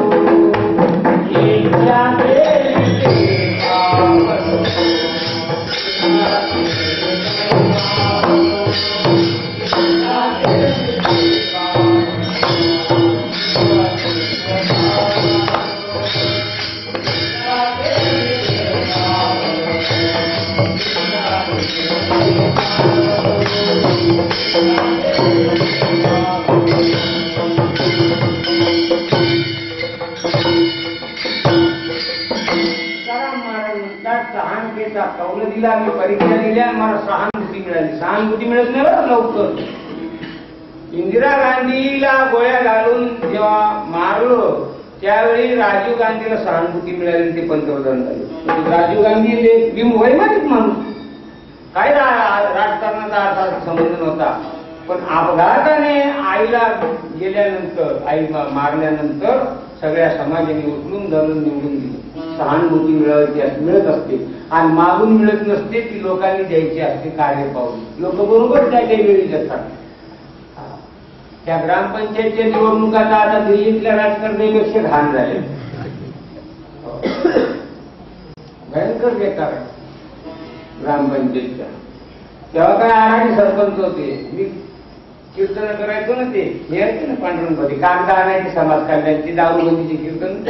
कौल दिला मी परीक्षा दिल्या मला सहानुभूती मिळाली सहानुभूती मिळत नाही बरं लवकर इंदिरा गांधीला गोळ्या घालून जेव्हा मारलो त्यावेळी राजीव गांधीला सहानुभूती मिळाली ते पंतप्रधान झाले राजीव गांधी वैमानिक माणूस काय राजकारणाचा अर्थात संबंध नव्हता पण अपघाताने आईला गेल्यानंतर आई मारल्यानंतर सगळ्या समाजाने उचलून धरून निवडून दिली सहानुभूती मिळत असते आणि मागून मिळत नसते ती लोकांनी द्यायची असते कार्य पाहून लोक बरोबर त्या काही वेळी देतात त्या ग्रामपंचायतच्या निवडणुकाचा आता दिल्लीतल्या राजकारणापेक्षा घाण झाले भयंकर बेकार ग्रामपंचायतच्या तेव्हा काय आराणी सरपंच होते मी कीर्तन करायचो ना ते हे ना पांढरणमध्ये कागदा आणायचे समाज कल्याणची दारूबंदीचे कीर्तन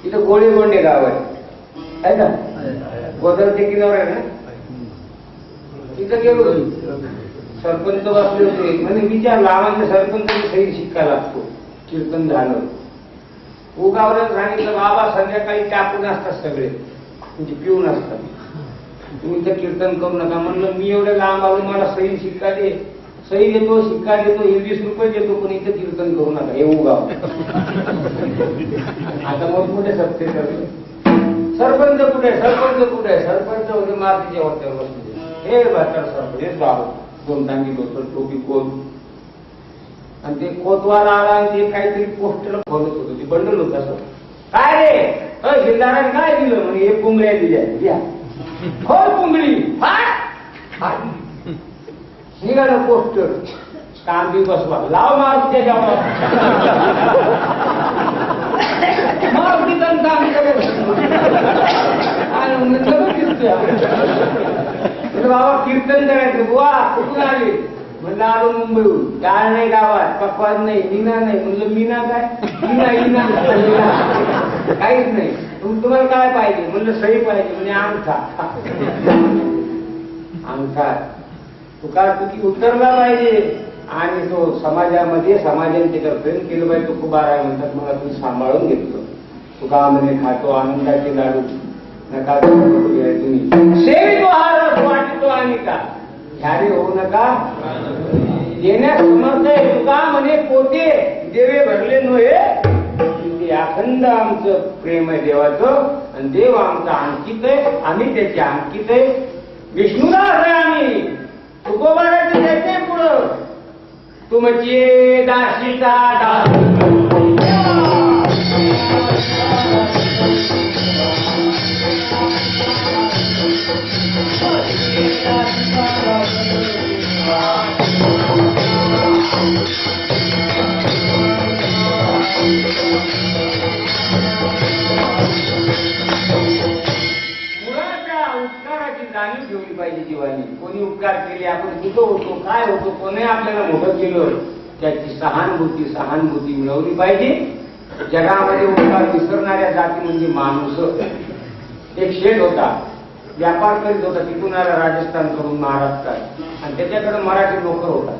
तिथं गोळे गाव आहे का गोदावरीच्या किनावर आहे ना तिथं गेलो सरपंच बसले होते म्हणजे विचारला आम्हाला सरपंचाने सही शिक्का लागतो कीर्तन झालं उगावरच सांगितलं बाबा संध्याकाळी टाकून असतात सगळे म्हणजे पिऊन असतात तुम्ही तर कीर्तन करू नका म्हणलं मी एवढं लांब आलो मला सही शिक्का दे सही देतो शिक्का देतो 20 रुपये देतो पण इथं कीर्तन करू नका हे उगाव आता मोठमोठे सत्य करले सरपंच कुठे सरपंच होते मातीच्या वरत्यावर बसले हे भाकर सरपंच हेच बाबा दोन टांगी दोन टोपी कोट आणि ते कोतवाला आला आणि ते काहीतरी पोस्टर खोलत होतं ते बंडल होत असं काय रे जिल्हाराने काय दिलं म्हणजे हे पुंगळ्या दिल्या हो पुंगळी निघालं पोस्टर कांदी बसवा लाव मारुतीच्या जेवणात मारुतीचं काम बाबा कीर्तन करायचं बुवा कुठून आले म्हणलं आलो मुंबईहून डाळ नाही गावात पकवान नाही मीना नाही म्हणलं मीना काय इना काहीच नाही तुम्हाला काय पाहिजे म्हणलं सही पाहिजे म्हणजे अंगठा तुका तुकी उतरला पाहिजे आणि तो समाजामध्ये समाजाने त्याच्यावर प्रेम केलं पाहिजे तो खूप आहे म्हणतात मला तुम्ही सांभाळून घेतलं तुका म्हणजे खातो आनंदाचे लाडू नका तुम्ही सेवितो हा रस वाटतो आणि का ह्यारे होऊ नका देण्यास समर्थ आहे तुका म्हणे पोते देवे भरले नव्हे अखंड आमचं प्रेम आहे देवाचं आणि देव आमचा अंकित आहे आम्ही त्याचे अंकित आहे विष्णुदास आहे आम्ही तुकोबाराचं त्याचे पुढं तुमचे दाशीचा दास जाणीव ठेवली पाहिजे जीवानी कोणी उपकार केले आपण कुठं होतो काय होतो कोणी आपल्याला मोठं केलं त्याची सहानुभूती मिळवली पाहिजे जगामध्ये उपकार विसरणाऱ्या जाती म्हणजे माणूस एक शेठ होता व्यापार करीत होता तिथून आला राजस्थान करून महाराष्ट्रात आणि त्याच्याकडे मराठी नोकर होता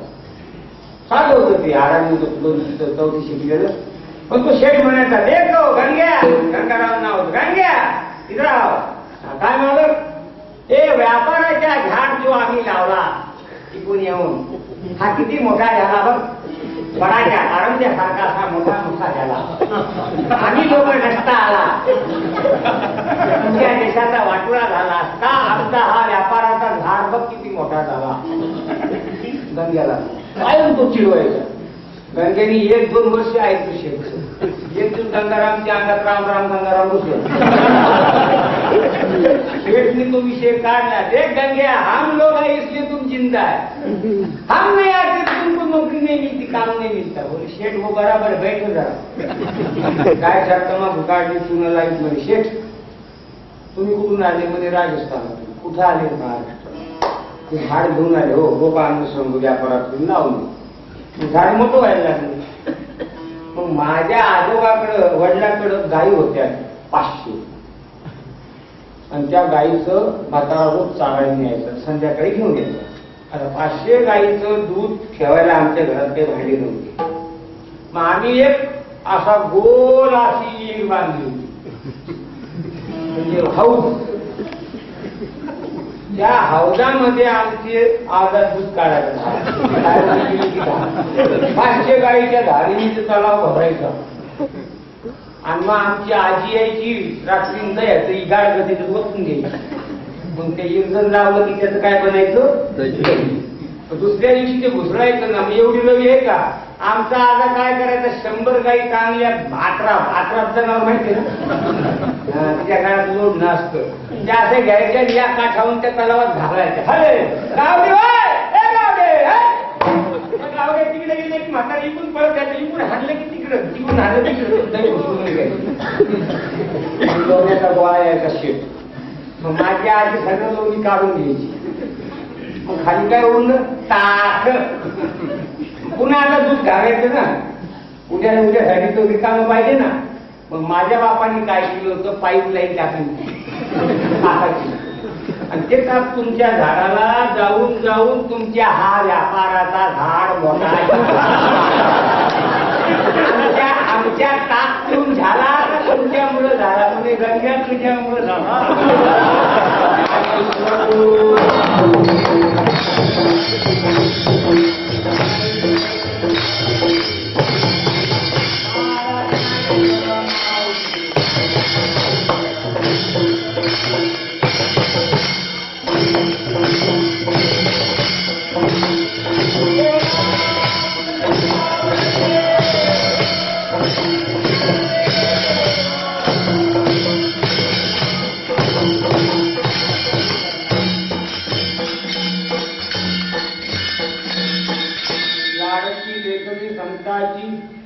साधं होतं ते आरामी होतं चौथी शिकलेलं पण तो शेठ म्हणायचा देखो गंग्या गंगाराव नाव होतं गंग्या इधराव काय मागत हे व्यापाराच्या झाड जो आम्ही लावला तिकून येऊन हा किती मोठा झाला बघ बडाच्या आरंभ्यासारखा असा मोठा झाला आम्ही लोक नसता आला तुमच्या देशाचा वाटोळा झाला असता आमचा हा व्यापाराचा झाड बघ किती मोठा झाला गंग्याला काय तो चिडवायचा गंग्याने 1-2 वर्ष ऐकू शकतो एक दिवस गंगारामच्या अंगात राम गंगाराम घुसलं शेठ ने तो विषय काढला, देख गंग्या, हम लोग हैं इसलिए तुम जिंदा है, हम नहीं आते तो तुमको नौकरी नहीं मिलती, काम नहीं मिलता. बोले शेठ वो बराबर बैठो जरा. काय शर्तमा भुकाडली चुना लाईत म्हणे. शेठ तुम्ही कुठून आले म्हणे. राजस्थान. कुठं आले. महाराष्ट्र. ते झाड घेऊन आले. हो गोपाळ संघ व्यापारात लावून झाड मोठं व्हायला लागले. मग माझ्या आजोबाकडं वडिलांकडं गायी होत्या 500 आणि त्या गायीचं म्हातारा रोज चारायला न्यायचं, संध्याकाळी घेऊन यायचं. आता 500 गायीचं दूध ठेवायला आमच्या घरात काही भांडी नव्हती. मग आम्ही एक असा गोल अशी विहीर बांधली होती, म्हणजे हौद. त्या हौदामध्ये आमचे आजार दूध काढायचं. 500 गायीच्या धारीने ते तलाव भरायचा. आणि मग आमची आजी यायची रात्री द्यायचं इगाड त्याच्यात वचून घ्यायची. मग ते इंधन लावलं की त्याचं काय बनायचं. दुसऱ्या दिवशी ते घुसळायचं ना. मग एवढी नवी आहे का. आमचा आजा काय करायचा, 100 गाई चांगल्या भात्रात जनावर माहिती ना, त्या काळात लोड नसतं, त्या असे घ्यायच्या या काठावून त्या तलावात घालायच्या. अरे गावडे गावडे तिकडे गेले की म्हातारा इकडून पळत जायचं, इकडून हाणलं की तिकडं, तिकडून हाणलं तिकडे घुसळून लोण्याचा गोळा यायचा शेट. मग माझी आजी सगळं लोणी काढून घ्यायची. मग खाली काय उरलं, ताक. पुन्हा आता दूध घालायचं ना, उद्यासाठी तो रिकामं पाहिजे ना. मग माझ्या बापाने काय केलं होतं, पाईपलाईन टाकली ताकाची, आणि ते ताक तुमच्या झाडाला जाऊन जाऊन तुमच्या हा व्यापाराचा झाड मोठा आमच्या ताक पिऊन झाला तर तुमच्यामुळे झाला, म्हणजे गंग्या तुझ्यामुळे झाला.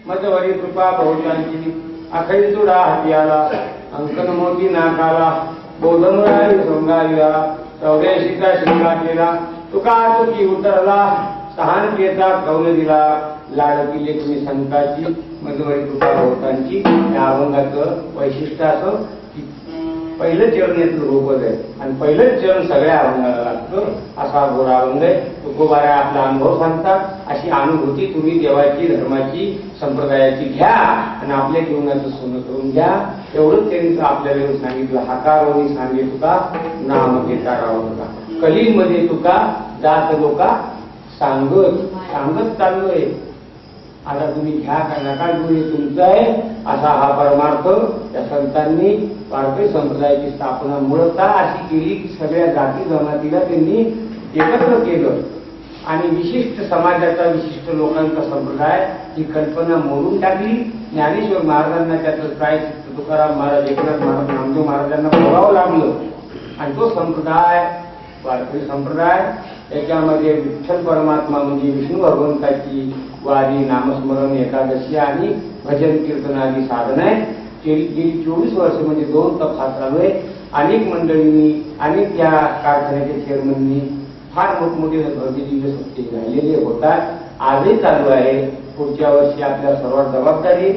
मजवरी कृपा बहुतांची अखैल तुडा हातियाला अंकन मोती नाकाला बोधमुरारी सोंगारीला 84चा शिंगा केला तुका तुकी उतरला सहान केचा कौल दिला लाडकी लेखनी संताची मजवरी कृपा बहुतांची. या अभंगाचं वैशिष्ट्य असं की पहिलं चरण याचं रूपच आहे आणि पहिलंच चरण सगळ्या अभंगाला लागतं. असा गोरा अभंग आहे. तुकोबारा आपला अनुभव सांगतात. अशी अनुभूती तुम्ही देवाची, धर्माची, संप्रदायाची घ्या आणि आपल्या जीवनाचं सोनं करून घ्या. एवढंच त्यांचं आपल्याला सांगितलं. हाकारोनी सांगे तुका नाम घेता राव तुका. कलीमध्ये तुका जात लोका सांगत चाललोय. आता तुम्ही घ्या का नका घेऊ, तुमचं आहे. असा हा परमार्थ त्या संतांनी वारकरी संप्रदायाची स्थापना मूळतः अशी केली की सगळ्या जाती जमातीला त्यांनी एकत्र केलं आणि विशिष्ट समाजाचा, विशिष्ट लोकांचा संप्रदाय ही कल्पना मोडून टाकली. ज्ञानेश्वर महाराजांना त्याचं प्रायश्चित्त तुकाराम महाराज, एकनाथ महाराज, नामदेव महाराजांना भोगावं लागलं आणि तो संप्रदाय वारकरी संप्रदाय. याच्यामध्ये विठ्ठल परमात्मा म्हणजे विष्णू भगवंताची वारी, नामस्मरण, एकादशी आणि भजन कीर्तन आदी साधन आहे. गेली 24 वर्ष म्हणजे 2 तप चालू आहे. अनेक मंडळींनी, अनेक त्या कारखान्याच्या चेअरमननी फार मोठमोठे भव्य दिवस झालेले होतात. आजही चालू आहे. पुढच्या वर्षी आपल्या सर्वात जबाबदारी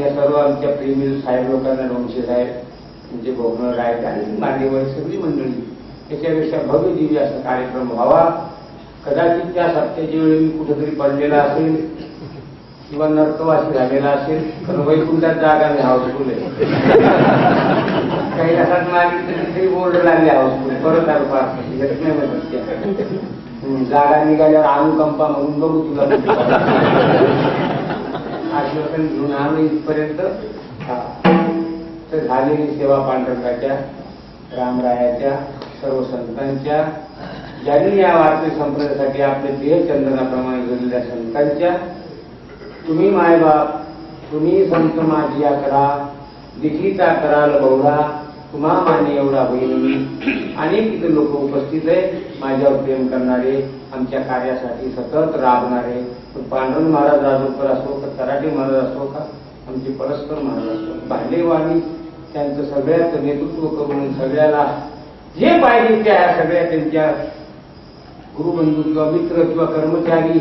या सर्व आमच्या प्रेमी साहेब लोकांना, डोंगशे साहेब, तुमचे भोगणं रायत आणि मांडेवर सगळी मंडळी त्याच्यापेक्षा भव्य दिव्य असा कार्यक्रम व्हावा. कदाचित त्या सत्याच्या वेळी मी कुठेतरी पडलेला असेल किंवा नर्कवासी झालेला असेल, कारण वैकुंठात जागा नाही, हाऊसफुल आहे. काही रसात मागितलं तिथे बोर्ड लागले हाऊसफुल, परत आलो जागा निघाल्यावर अनुकंपा म्हणून बघू तुला आश्वासन घेऊन आलो इथपर्यंत. तर झालेली सेवा पांडुरंगाच्या, रामरायाच्या, सर्व संतांच्या, ज्यांनी या वारकरी संप्रदायासाठी आपले देह चंदनाप्रमाणे जोडलेल्या संतांच्या, तुम्ही मायबाप, तुम्ही संत माझी करा, दिठीचा कराल बहुळा, तुम्हा मान्य एवढा बहिणी अनेक इथे लोक उपस्थित आहे, माझ्यावर प्रेम करणारे, आमच्या कार्यासाठी सतत राबणारे. पांडुरंग महाराज राजोकर असो का तराटे महाराज असो का आमचे परस्पर महाराज असो, भांडेवाणी त्यांचं सगळ्याचं नेतृत्व करून सगळ्याला जे पाहिजे त्या सगळ्या त्यांच्या गुरुबंधू किंवा मित्र किंवा कर्मचारी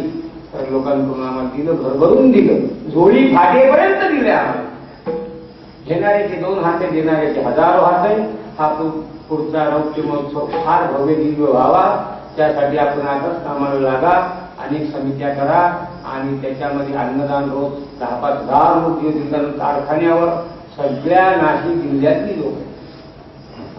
लोकांकडून आम्हाला दिलं, भरभरून दिलं, झोळी फाटेपर्यंत दिले आम्हाला. घेणाऱ्याचे 2 हात आहे, देणाऱ्याचे हजारो हात आहे. हा पुढचा रौप्य महोत्सव फार भव्य दिव्य व्हावा, त्यासाठी आपण आताच कामाला लागा, अनेक समित्या करा आणि त्याच्यामध्ये अन्नदान रोज 10-5 हजार लोक कारखान्यावर सगळ्या नाशिक जिल्ह्यातली लोक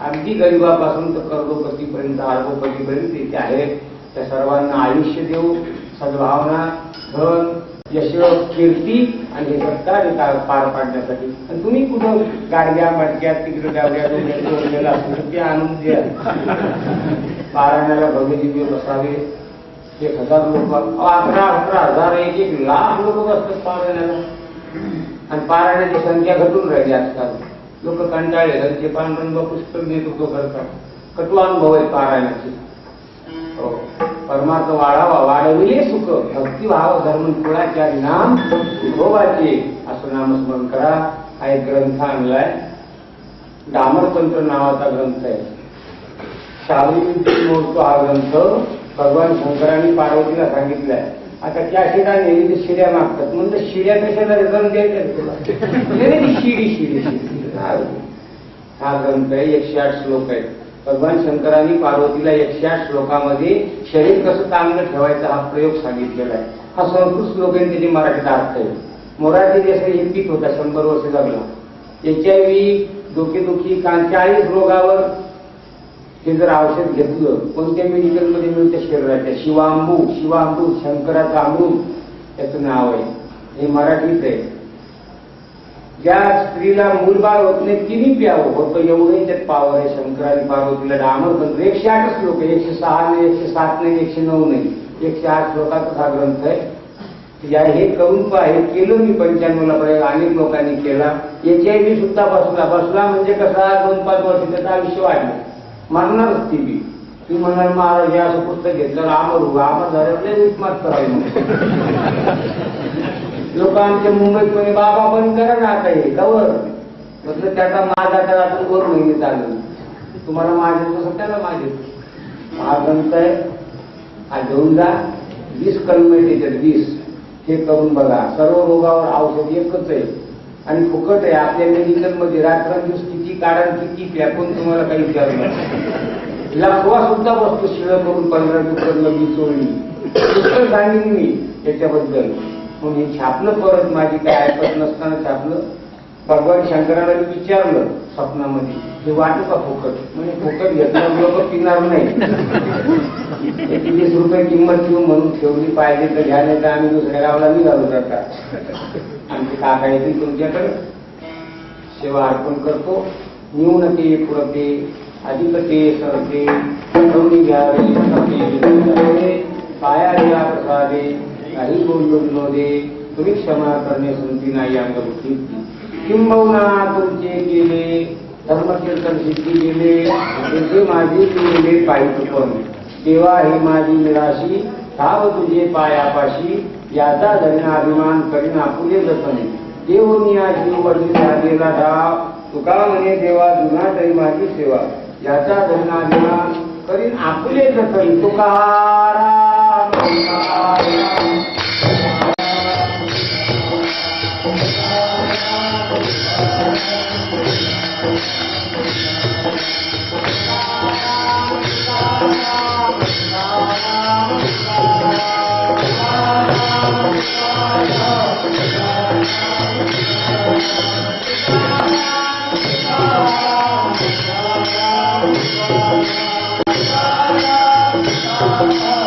अगदी गरिबापासून तर करोडोपतीपर्यंत अरबोपतीपर्यंत इथे आहेत. त्या सर्वांना आयुष्य देऊ, सद्भावना, धन, यश, कीर्ती आणि हे सत्कार पार पाडण्यासाठी. आणि तुम्ही कुठं गाडग्या मटक्यात तिकडे गावड्या जोडलेला असतो ते आणून द्या. पारायणाला भव्य दिव्य बसावे. 1000 लोक, 11,000 1 लाख लोक बसतात पारायणाला. आणि पारायणाची संख्या घटून राहिली आजकाल. लोक कंटाळले, घरचे पांडुरंग पुष्कळ नेतृत्व करतात. कटू अनुभव आहे पारायणाचे. परमार्थ वाढावा, वाढविले सुख, भक्तिभाव धर्म कुळाच्या नाम विभोबाचे असं नामस्मरण करा. हा एक ग्रंथ आणलाय, डामरतंत्र नावाचा ग्रंथ आहे. शाबरी मोडतो हा ग्रंथ भगवान शंकरांनी पार्वतीला सांगितलाय. आता त्या शिड्या नेहमी शिड्या मागतात, म्हणजे शिड्या कशाला रिझन द्यायचं, शिडी. हा ग्रंथ आहे, 108 श्लोक आहेत. भगवान शंकरांनी पार्वतीला 108 श्लोकामध्ये शरीर कसं चांगलं ठेवायचं हा प्रयोग सांगितलेला आहे. हा संस्कृत श्लोक आहे, त्याची मराठीत अर्थ आहे. मोरारजी देसाई हिंदीत होता, 100 वर्ष जगला. HIV, डोकेदुखी, 40 रोगावर हे जर औषध घेतलं, कोणत्या मेडिकलमध्ये मिळतं शरीराच्या, शिवांबू शंकराचं अमृत त्याचं नाव आहे. हे मराठीत आहे. ज्या स्त्रीला मूलबाळ होत नाही तिने प्यावं होतं, एवढे त्यात पावर आहे. शंकराने पार्वतीला डामरतंत्र 108 श्लोक आहे, 106 नाही, 107 नाही, 109 नाही, 108 श्लोकाचा हा ग्रंथ आहे. हे करून हे केलं मी 95ला प्रयोग अनेक लोकांनी केला. HIV सुद्धा बसला म्हणजे कसा 2-5 वर्ष त्याचं आयुष्य वाढलं. मारणारच ती बी. ती म्हणाल महाराज हे असं पुस्तक घेतलं आमर झाल्यावर मात करायला. लोक आमच्या मुंबईत म्हणे बाबा बंद करा ना आता हे कवर, म्हटलं त्याचा माझा तर आपण 2 महिने चालू, तुम्हाला माझे तसं त्याला माझे. हा ग्रंथ आहे, हा घेऊन जा. 20 कलमेट येतात, 20 हे करून बघा. सर्व रोगावर औषध एकच आहे आणि फुकट आहे. आपल्या मेडिकलमध्ये रात्रंदिवस किती काढा किती प्या, पण तुम्हाला काही विचारलं. लखवा सुद्धा बसतो शिळ करून 15 तुकडं मी चोळली, पुस्तक सांगेन मी याच्याबद्दल. म्हणून हे छापलं, परत माझी काय ऐकत नसताना छापलं. भगवान शंकराला मी विचारलं स्वप्नामध्ये, हे वाटू का फुकट? म्हणजे फुकट घेतलं लोक पिणार नाही. 20 रुपये किंमत देऊ म्हणून ठेवली, पाहिजे तर घ्या, नाही तर आम्ही दुसऱ्या गावाला निघालो जाता. आमचे काका येतील तुमच्याकडे, सेवा अर्पण करतो. न्यूनते पुरते अधिकते सरते करुणी घ्यावे पाया दिला प्रसादे काही बोललो दे तुम्ही क्षमा करणे सुनती नाही अंगभूती. किंबहुना तुमचे गेले धर्मकीर्तन सिद्धी गेले तुझे माझी गेले पाहिजे, पण देवा ही माझी निराशी ठाव तुझे पायापाशी. याचा धन्य अभिमान करीन आपुले जतन देवनिया जीव वडील झालेला धाव. तुका म्हणे देवा जुना तरी माझी सेवा. याचा धन्य अभिमान करीन आपुले जतन. Tukaram Thank you.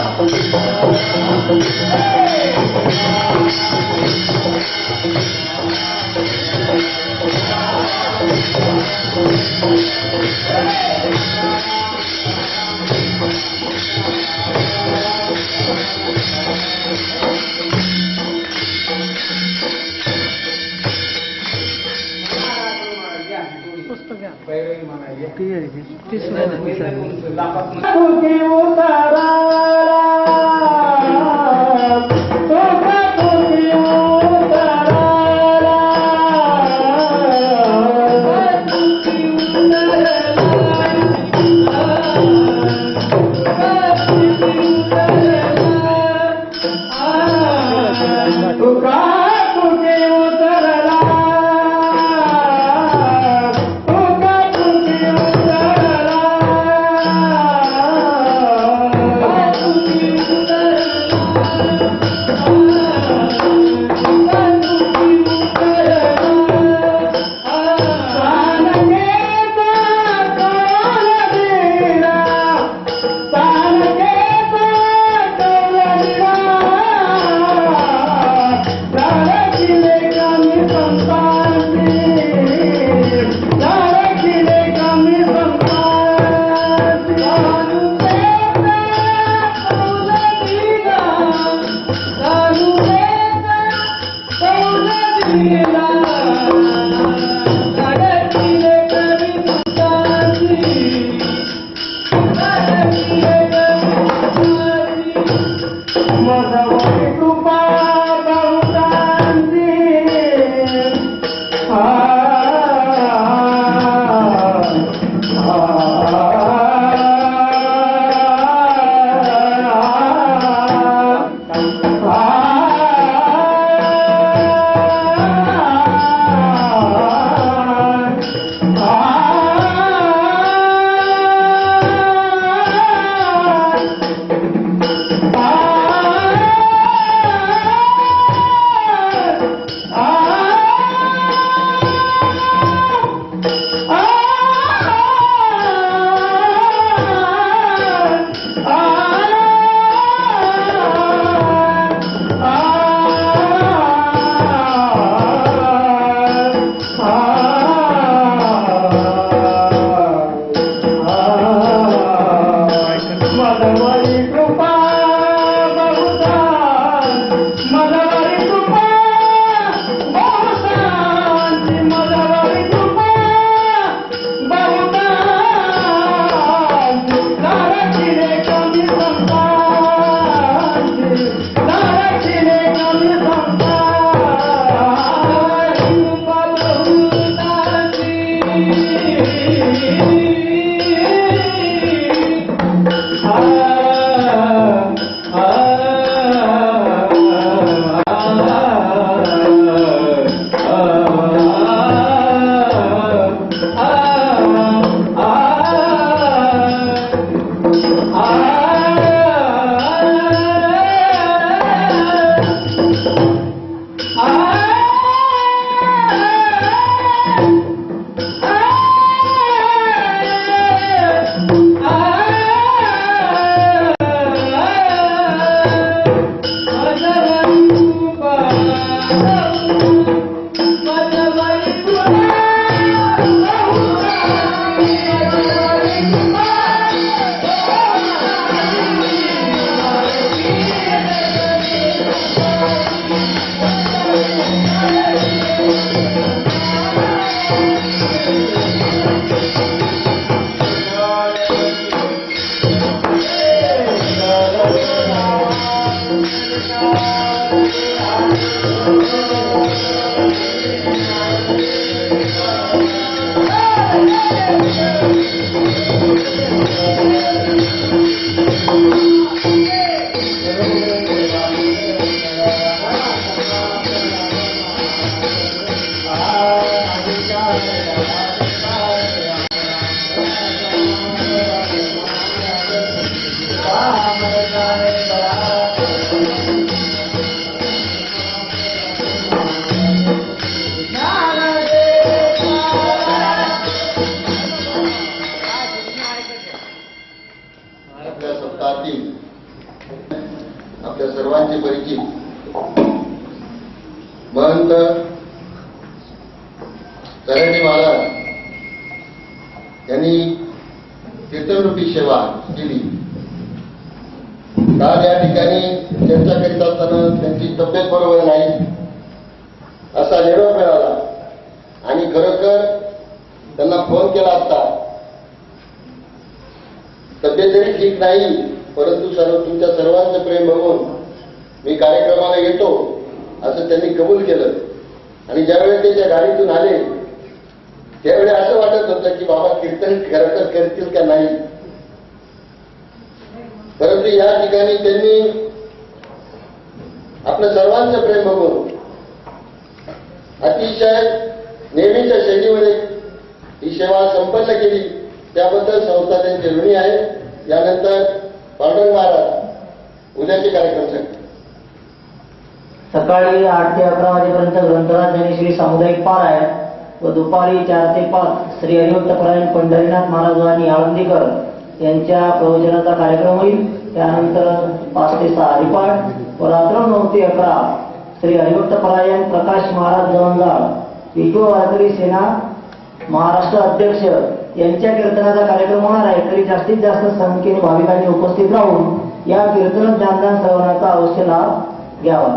पैरवी म्हणाली आपल्या सर्वांचे परिचित महंत तरणी महाराज यांनी कीर्तनरूपी सेवा केली. आज या ठिकाणी चर्चा करीत असताना त्यांची तब्येत बरोबर नाही असा निरोप मिळाला आणि खरोखर त्यांना फोन केला असता. तब्येत जरी ठीक नाही, परंतु तुमच्या सर्वांचं प्रेम बघून मी कार्यक्रमाला येतो असं त्यांनी कबूल केलं. आणि ज्यावेळी ते त्या गाडीतून आले त्यावेळी असं वाटत होतं की बाबा कीर्तन खरंतर करतील का नाही. परंतु या ठिकाणी त्यांनी आपलं सर्वांचं प्रेम बघून अतिशय नेहमीच्या शैलीमध्ये ही सेवा संपन्न केली. त्याबद्दल संस्था त्यांची ऋणी आहे. यानंतर पांडुरंग महाराज उद्याचे कार्यक्रम सांगतात. सकाळी 8 ते 11 वाजेपर्यंत ग्रंथराज आणि श्री सामुदायिक पारायण व दुपारी 4 ते 5 श्री हरिभक्तपरायण पंढरीनाथ महाराज आणि आळंदीकर यांच्या प्रवचनाचा कार्यक्रम होईल. त्यानंतर 5 ते 6 हरिपाठ व रात्र 9 ते 11 श्री हरिभक्तपरायण प्रकाश महाराज जवंजाळ विश्व वारकरी सेना महाराष्ट्र अध्यक्ष यांच्या कीर्तनाचा कार्यक्रम होणार आहे. तरी जास्तीत जास्त संख्येने भाविकांनी उपस्थित राहून या कीर्तन ज्ञानदान श्रवणाचा अवश्य लाभ घ्यावा.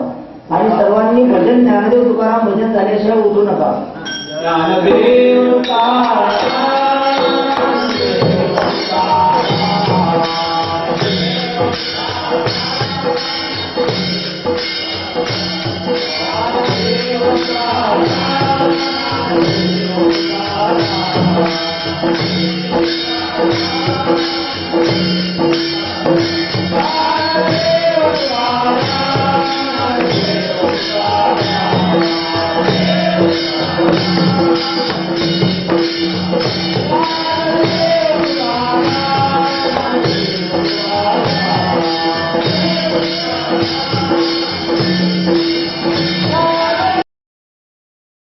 आणि सर्वांनी भजन ज्ञानदेव तुकाराम भजन झाल्याशिवाय उठू नका. ज्ञानदेव तुकाराम